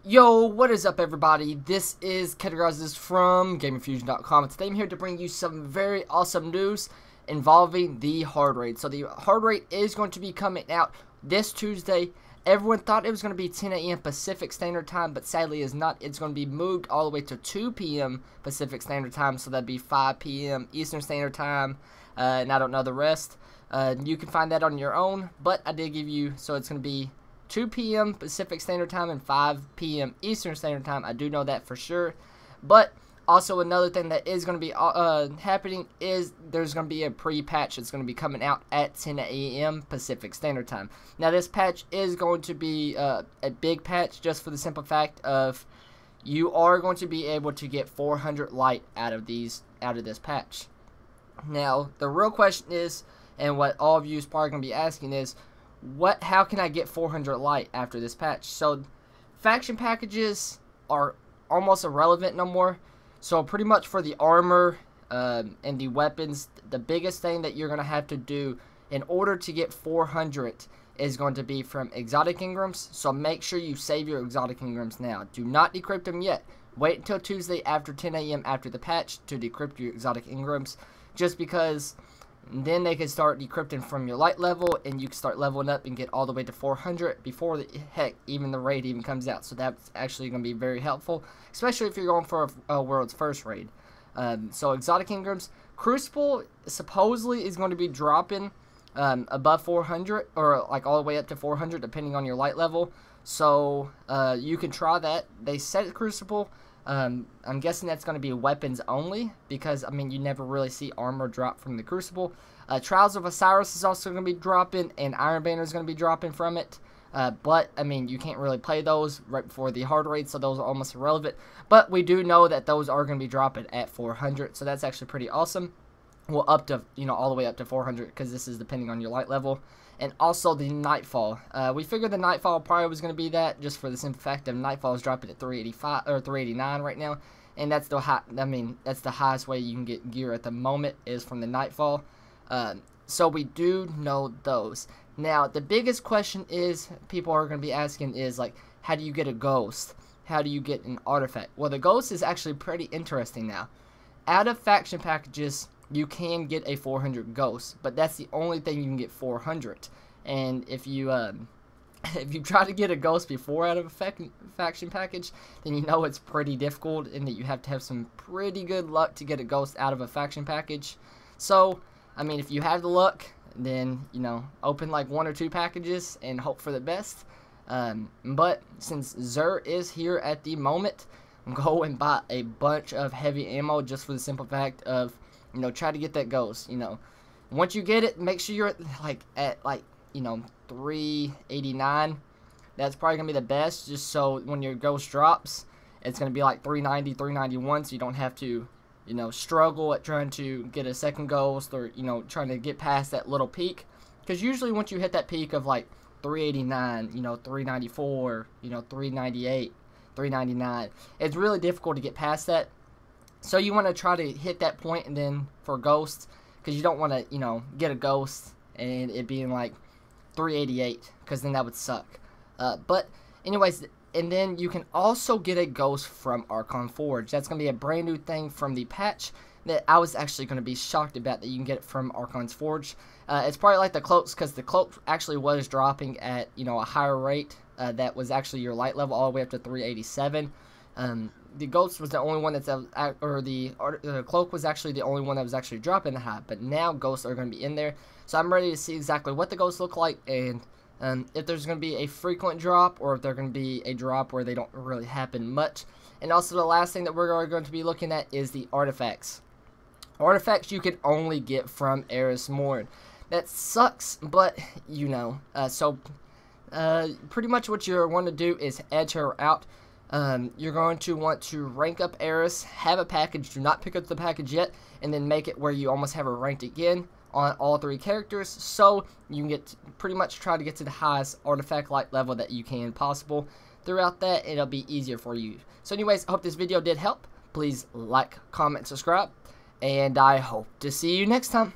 Yo, what is up everybody? This is Categorizes from GamingFusion.com, and today I'm here to bring you some very awesome news involving the hard rate. So the hard rate is going to be coming out this Tuesday. Everyone thought it was going to be 10 a.m. Pacific Standard Time, but sadly it's not. It's going to be moved all the way to 2 p.m. Pacific Standard Time, so that'd be 5 p.m. Eastern Standard Time, and I don't know the rest. You can find that on your own, but I did give you, so it's going to be 2 p.m. Pacific Standard Time and 5 p.m. Eastern Standard Time. I do know that for sure. But also another thing that is going to be happening is there's going to be a pre-patch that's going to be coming out at 10 a.m. Pacific Standard Time. Now this patch is going to be a big patch just for the simple fact of you are going to be able to get 400 light out of this patch. Now the real question is, and what all of you is probably going to be asking is, how can I get 400 light after this patch? So faction packages are almost irrelevant no more. So pretty much for the armor and the weapons, the biggest thing that you're going to have to do in order to get 400 is going to be from exotic engrams. So make sure you save your exotic engrams now. Do not decrypt them yet. Wait until Tuesday after 10 a.m. after the patch to decrypt your exotic engrams, just because then they can start decrypting from your light level, and you can start leveling up and get all the way to 400 before even the raid even comes out. So that's actually going to be very helpful, especially if you're going for a world's first raid. So exotic engrams, Crucible supposedly is going to be dropping above 400, or like all the way up to 400 depending on your light level. So you can try that. They said Crucible. I'm guessing that's going to be weapons only, because, I mean, you never really see armor drop from the Crucible. Trials of Osiris is also going to be dropping, and Iron Banner is going to be dropping from it. But, I mean, you can't really play those right before the hard raid, so those are almost irrelevant. But we do know that those are going to be dropping at 400, so that's actually pretty awesome. Well, up to, all the way up to 400, because this is depending on your light level. And also the Nightfall. We figured the Nightfall probably was going to be that, just for the simple fact of Nightfall is dropping at 385 or 389 right now, and that's the that's the highest way you can get gear at the moment is from the Nightfall. So we do know those. Now the biggest question is people are going to be asking is, like, how do you get a ghost? How do you get an artifact? Well, the ghost is actually pretty interesting now. Out of faction packages, you can get a 400 ghost, but that's the only thing you can get 400. And if you try to get a ghost before out of a faction package, then you know it's pretty difficult, and that you have to have some pretty good luck to get a ghost out of a faction package. So, I mean, if you have the luck, then, open like 1 or 2 packages and hope for the best. But since Xur is here at the moment, go and buy a bunch of heavy ammo just for the simple fact of, try to get that ghost. Once you get it, make sure you're at 389. That's probably gonna be the best, just so when your ghost drops, it's gonna be like 390, 391, so you don't have to, struggle at trying to get a second ghost, or trying to get past that little peak. Because usually once you hit that peak of like 389, 394, 398, 399, it's really difficult to get past that. So you want to try to hit that point, and then for ghosts, because you don't want to, get a ghost and it being like 388, because then that would suck. But anyways, and then you can also get a ghost from Archon Forge. That's going to be a brand new thing from the patch that I was actually going to be shocked about, that you can get it from Archon's Forge. It's probably like the cloaks, because the cloak actually was dropping at, a higher rate. That was actually your light level all the way up to 387. The ghost was the only one that's, or the cloak was actually the only one that was actually dropping the high, but now ghosts are going to be in there. So I'm ready to see exactly what the ghosts look like, and if there's going to be a frequent drop, or if they're going to be a drop where they don't really happen much. And also the last thing that we're going to be looking at is the artifacts. Artifacts you can only get from Eris Morn. That sucks, but so pretty much what you're going to do is edge her out. You're going to want to rank up Eris, have a package, do not pick up the package yet, and then make it where you almost have her ranked again on all 3 characters, so you can pretty much try to get to the highest artifact light level that you can possible. Throughout that, it'll be easier for you. So anyways, I hope this video did help. Please like, comment, subscribe, and I hope to see you next time.